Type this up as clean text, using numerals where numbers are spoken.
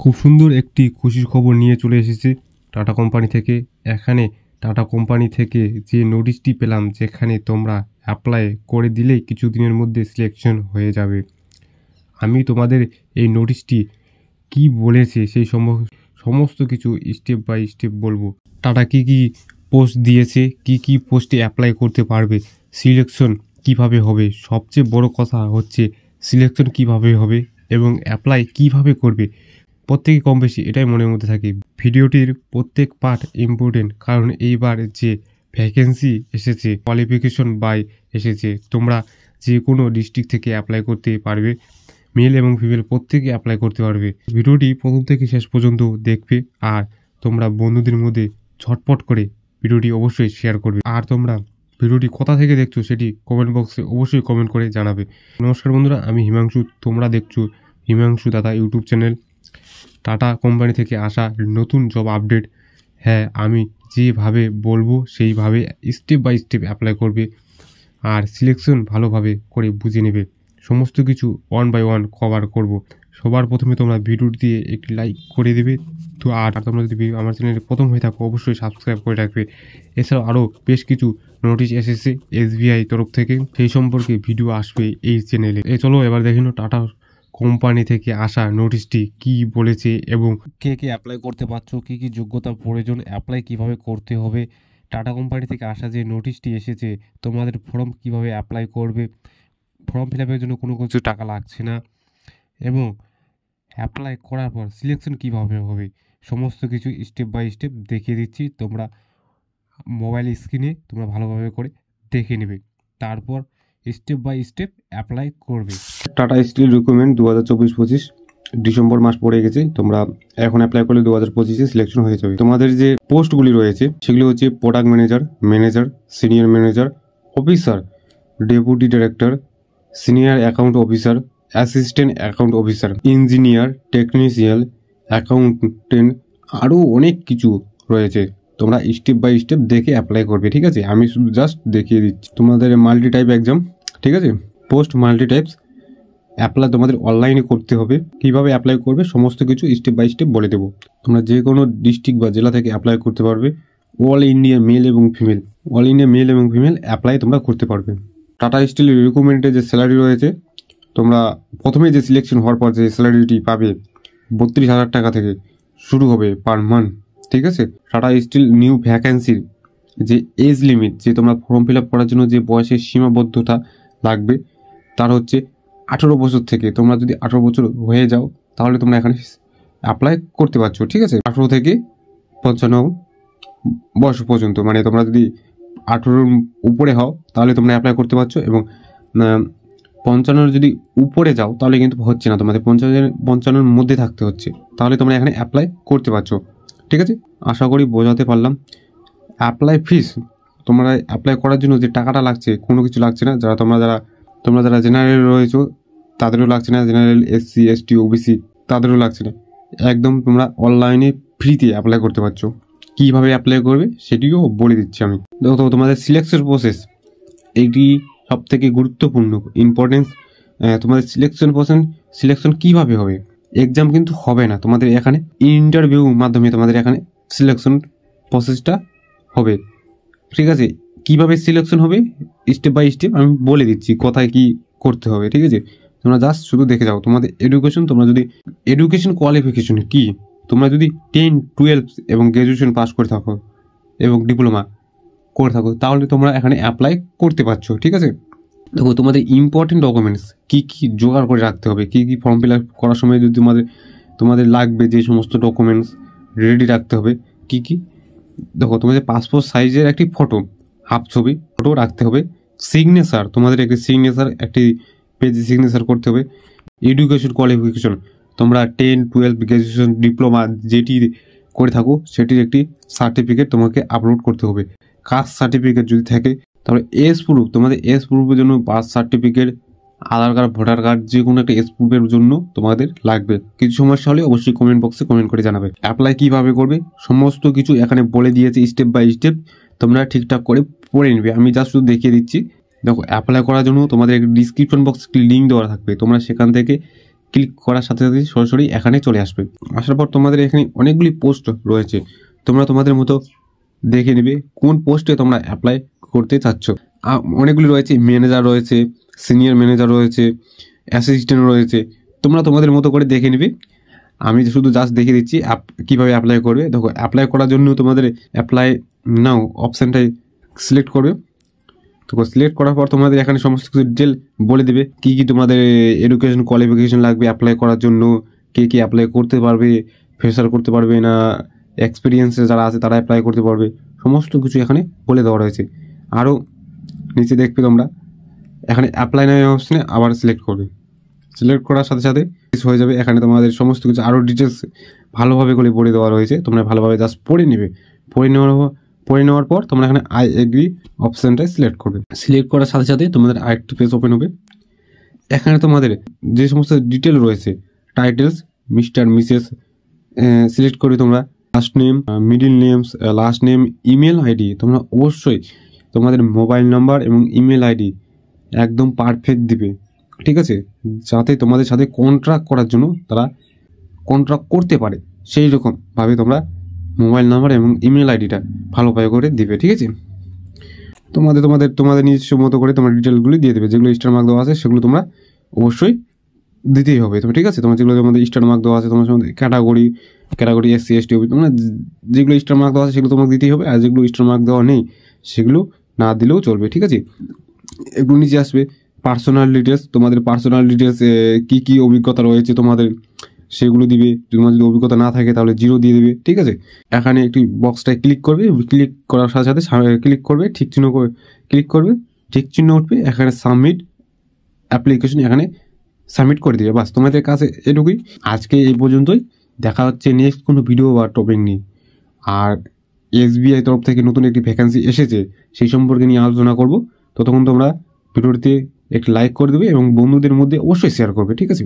খুব সুন্দর একটি খুশির খবর নিয়ে চলে এসেছি টাটা কোম্পানি থেকে। এখানে টাটা কোম্পানি থেকে যে নোটিশটি পেলাম, যেখানে তোমরা অ্যাপ্লাই করে দিলেই কিছুদিনের মধ্যে সিলেকশন হয়ে যাবে। আমি তোমাদের এই নোটিশটি কি বলেছে সেই সমস্ত কিছু স্টেপ বাই স্টেপ বলবো। টাটা কি পোস্ট দিয়েছে, কি পোস্টে অ্যাপ্লাই করতে পারবে, সিলেকশন কিভাবে হবে, সবচেয়ে বড় কথা হচ্ছে সিলেকশন কিভাবে হবে এবং অ্যাপ্লাই কিভাবে করবে। প্রত্যেকে কম বেশি এটাই মনের মধ্যে থাকে। ভিডিওটির প্রত্যেক পার্ট ইম্পর্টেন্ট, কারণ এইবার যে ভ্যাকেন্সি এসেছে কোয়ালিফিকেশন বাই এসেছে, তোমরা যে কোনো ডিস্ট্রিক্ট থেকে অ্যাপ্লাই করতে পারবে। মেল এবং ফিমেল প্রত্যেকে অ্যাপ্লাই করতে পারবে। ভিডিওটি প্রথম থেকে শেষ পর্যন্ত দেখবে আর তোমরা বন্ধুদের মধ্যে ঝটপট করে ভিডিওটি অবশ্যই শেয়ার করবে। আর তোমরা ভিডিওটি কোথা থেকে দেখছো সেটি কমেন্ট বক্সে অবশ্যই কমেন্ট করে জানাবে। নমস্কার বন্ধুরা, আমি হিমাংশু, তোমরা দেখছো হিমাংশু দাদা ইউটিউব চ্যানেল। টাটা কোম্পানি থেকে আসা নতুন জব আপডেট। হ্যাঁ, আমি যেভাবে বলবো সেইভাবে স্টেপ বাই স্টেপ অ্যাপ্লাই করবে আর সিলেকশন ভালোভাবে করে বুঝে নেবে। সমস্ত কিছু ওয়ান বাই ওয়ান কভার করব। সবার প্রথমে তোমরা ভিডিওটিতে একটি লাইক করে দেবে। তো আর তোমরা যদি আমার চ্যানেলে প্রথম হয়ে থাকো অবশ্যই সাবস্ক্রাইব করে রাখবে। এছাড়াও আরও বেশ কিছু নোটিশ এসেছে এসবিআই তরফ থেকে, সেই সম্পর্কে ভিডিও আসবে এই চ্যানেলে। চলো এবার দেখে নাও টাটা কোম্পানি থেকে আসা নোটিশটি কি বলেছে এবং কে অ্যাপ্লাই করতে পারছো, কি যোগ্যতা প্রয়োজন, অ্যাপ্লাই কিভাবে করতে হবে। টাটা কোম্পানি থেকে আসা যে নোটিশটি এসেছে, তোমাদের ফর্ম কিভাবে অ্যাপ্লাই করবে, ফর্ম ফিল আপের জন্য কোনো কিছু টাকা লাগছে না এবং অ্যাপ্লাই করার পর সিলেকশন কিভাবে হবে, সমস্ত কিছু স্টেপ বাই স্টেপ দেখিয়ে দিচ্ছি। তোমরা মোবাইল স্ক্রিনে তোমরা ভালোভাবে করে দেখে নেবে, তারপর স্টেপ বাই স্টেপ অ্যাপ্লাই করবে। টাটা স্টিল রিক্রুটমেন্ট 2024-25 ডিসেম্বর মাস পড়ে গেছে। তোমরা এখন অ্যাপ্লাই করলে 2025-এ সিলেকশন হয়ে যাবে। তোমাদের যে পোস্টগুলি রয়েছে সেগুলি হচ্ছে product manager, senior manager, officer, deputy director, senior account officer, assistant account officer, engineer, technician, accountant, আরও অনেক কিছু রয়েছে। তোমরা স্টেপ বাই স্টেপ দেখে অ্যাপ্লাই করবে, ঠিক আছে? আমি শুধু জাস্ট দেখিয়ে দিচ্ছি। তোমাদের মাল্টি টাইপ এক্সাম, ঠিক আছে? পোস্ট মাল্টি টাইপস অ্যাপ্লাই তোমাদের অনলাইনে করতে হবে। কীভাবে অ্যাপ্লাই করবে সমস্ত কিছু স্টেপ বাই স্টেপ বলে দেবো। তোমরা যে কোনো ডিস্ট্রিক্ট বা জেলা থেকে অ্যাপ্লাই করতে পারবে। অল ইন্ডিয়া মেল এবং ফিমেল অ্যাপ্লাই তোমরা করতে পারবে। টাটা স্টিল রিক্রুটমেন্টের যে স্যালারি রয়েছে, তোমরা প্রথমে যে সিলেকশন হওয়ার পর যে স্যালারিটি পাবে 32,000 টাকা থেকে শুরু হবে পার মান্থ, ঠিক আছে? টাটা স্টিল নিউ ভ্যাকেন্সির যে এজ লিমিট, যে তোমরা ফর্ম ফিল আপ করার জন্য যে বয়সের সীমাবদ্ধতা লাগবে, তার হচ্ছে 18 বছর থেকে। তোমরা যদি 18 বছর হয়ে যাও তাহলে তোমরা এখানে অ্যাপ্লাই করতে পারছো, ঠিক আছে? 18 থেকে 55 বয়স পর্যন্ত, মানে তোমরা যদি 18-র উপরে হও তাহলে তোমরা অ্যাপ্লাই করতে পারছো এবং 55 যদি উপরে যাও তাহলে কিন্তু হচ্ছে না, তোমাদের 55-র মধ্যে থাকতে হচ্ছে, তাহলে তোমরা এখানে অ্যাপ্লাই করতে পারছো, ঠিক আছে? আশা করি বোঝাতে পারলাম। অ্যাপ্লাই ফিস, তোমরা অ্যাপ্লাই করার জন্য যে টাকাটা লাগছে কোনো কিছু লাগছে না। তোমরা যারা জেনারেল রয়েছো তাদেরও লাগছে না, জেনারেল, এসসি, এসটি, ওবিসি তাদেরও লাগছে না। একদম তোমরা অনলাইনে ফ্রিতে অ্যাপ্লাই করতে পারছো। কীভাবে অ্যাপ্লাই করবে সেটিও বলে দিচ্ছি আমি। দেখো, তোমাদের সিলেকশন প্রসেস এইটি সব থেকে গুরুত্বপূর্ণ ইম্পর্টেন্স। তোমাদের সিলেকশন কীভাবে হবে, এক্সাম কিন্তু হবে না, তোমাদের এখানে ইন্টারভিউ মাধ্যমে তোমাদের এখানে সিলেকশন প্রসেসটা হবে, ঠিক আছে? কিভাবে সিলেকশন হবে স্টেপ বাই স্টেপ আমি বলে দিচ্ছি, কোথায় কি করতে হবে, ঠিক আছে? তোমরা জাস্ট শুধু দেখে যাও। তোমাদের এডুকেশন, তোমরা যদি এডুকেশন কোয়ালিফিকেশন কি, তোমরা যদি 10, 12 এবং গ্র্যাজুয়েশন পাস করে থাকো এবং ডিপ্লোমা করে থাকো তাহলে তোমরা এখানে অ্যাপ্লাই করতে পারছো, ঠিক আছে? দেখো, তোমাদের ইম্পর্টেন্ট ডকুমেন্টস কি জোগাড় করে রাখতে হবে, কি ফর্ম ফিল আপ করার সময় যদি তোমাদের লাগবে যে সমস্ত ডকুমেন্টস রেডি রাখতে হবে কি। দেখো, তোমাদের পাসপোর্ট সাইজের একটি ফটো, হাফ ছবি ফটো রাখতে হবে। সিগনেচার, তোমাদের একটি পেজে সিগনেচার করতে হবে। এডুকেশন কোয়ালিফিকেশন, তোমরা 10, 12 গ্র্যাজুয়েশন, ডিপ্লোমা যেটি করে থাকো সেটির একটি সার্টিফিকেট তোমাকে আপলোড করতে হবে। কাস্ট সার্টিফিকেট যদি থাকে, তাহলে এজ প্রুফ, তোমাদের এজ প্রুফের জন্য বার্থ সার্টিফিকেট, আধার কার্ড, ভোটার কার্ড, যে কোনো একটা এজ প্রুফের জন্য তোমাদের লাগবে। কিছু সমস্যা হলে অবশ্যই কমেন্ট বক্সে কমেন্ট করে জানাবে। অ্যাপ্লাই কিভাবে করবে সমস্ত কিছু এখানে বলে দিয়েছে স্টেপ বাই স্টেপ, তোমরা ঠিকঠাক করে পড়ে নেবে। আমি জাস্ট শুধু দেখিয়ে দিচ্ছি। দেখো, অ্যাপ্লাই করার জন্য তোমাদের একটা ডিসক্রিপশন বক্সে লিঙ্ক দেওয়া থাকবে, তোমরা সেখান থেকে ক্লিক করার সাথে সাথে সরাসরি এখানে চলে আসবে। আসার পর তোমাদের এখানে অনেকগুলি পোস্ট রয়েছে, তোমরা তোমাদের মতো দেখে নেবে কোন পোস্টে তোমরা অ্যাপ্লাই করতে চাচ্ছ। অনেকগুলি রয়েছে, ম্যানেজার রয়েছে, সিনিয়র ম্যানেজার রয়েছে, অ্যাসিস্ট্যান্ট রয়েছে, তোমরা তোমাদের মতো করে দেখে নেবে। আমি শুধু জাস্ট দেখিয়ে দিচ্ছি কীভাবে অ্যাপ্লাই করবে। দেখো, অ্যাপ্লাই করার জন্য তোমাদের অ্যাপ্লাই নাও অপশানটাই সিলেক্ট করবে। তো সিলেক্ট করার পর তোমাদের এখানে সমস্ত কিছু ডিটেল বলে দেবে, কী কী তোমাদের এডুকেশন কোয়ালিফিকেশন লাগবে অ্যাপ্লাই করার জন্য, কে কে অ্যাপ্লাই করতে পারবে, ফ্রেশার করতে পারবে না এক্সপিরিয়েন্সে যারা আছে তারা অ্যাপ্লাই করতে পারবে, সমস্ত কিছু এখানে বলে দেওয়া রয়েছে। আরও নিচে দেখবে তোমরা এখানে অ্যাপ্লাই নাও অপশানে আবার সিলেক্ট করবে। সিলেক্ট করার সাথে সাথে হয়ে যাবে। এখানে তোমাদের সমস্ত কিছু আরও ডিটেলস ভালোভাবে করে পড়ে দেওয়া রয়েছে, তোমরা ভালোভাবে জাস্ট পড়ে নেবে। পড়ে নেওয়ার পর তোমরা এখানে আই এগ্রি অপশানটাই সিলেক্ট করবে। সিলেক্ট করার সাথে সাথে তোমাদের আরেকটি পেজ ওপেন হবে। এখানে তোমাদের যে সমস্ত ডিটেল রয়েছে, টাইটেলস, মিস্টার, মিসেস সিলেক্ট করবে তোমরা, first name, middle names, last name, email ID. তোমরা অবশ্যই তোমাদের মোবাইল নাম্বার এবং ইমেল আইডি একদম পারফেক্ট দিবে, ঠিক আছে, যাতে তোমাদের সাথে কন্ট্রাক্ট করার জন্য তারা কন্ট্রাক্ট করতে পারে। সেই রকমভাবে তোমরা মোবাইল নাম্বার এবং ইমেল আইডিটা ভালোভাবে করে দিবে, ঠিক আছে। তোমাদের নিজস্ব মতো করে তোমার ডিটেলগুলি দিয়ে দেবে। যেগুলো স্টার মার্ক দেওয়া আছে সেগুলো তোমরা অবশ্যই দিতেই হবে, তোমার ঠিক আছে। তোমার যেগুলো তোমাদের স্টার মার্ক দেওয়া আছে, তোমার ক্যাটাগরি SC ST তোমরা যেগুলো স্টার মার্ক দেওয়া আছে সেগুলো তোমাকে দিতেই হবে, আর যেগুলো স্টার মার্ক দেওয়া নেই সেগুলো না দিলেও চলবে, ঠিক আছে। একটু নিচে আসবে পার্সোনাল ডিটেলস, তোমাদের পার্সোনাল ডিটেলস কী কী অভিজ্ঞতা রয়েছে তোমাদের সেগুলো দিবে। তোমার যদি অভিজ্ঞতা না থাকে তাহলে 0 দিয়ে দেবে, ঠিক আছে। এখানে একটি বক্সটায় ক্লিক করবে, ক্লিক করার সাথে সাথে ক্লিক করবে, ঠিক চিহ্ন উঠবে, এখানে সাবমিট অ্যাপ্লিকেশন এখানে সাবমিট করে দিবে। বাস, তোমাদের কাছে এটুকুই। আজকে এই পর্যন্তই, দেখা হচ্ছে নেক্সট কোনো ভিডিও বা টপিক নিয়ে। আর SBI তরফ থেকে নতুন একটি ভ্যাকেন্সি এসেছে, সেই সম্পর্কে নিয়ে আলোচনা করব। ততক্ষণ তোমরা ভিডিওটিতে একটি লাইক করে দেবে এবং বন্ধুদের মধ্যে অবশ্যই শেয়ার করবে, ঠিক আছে।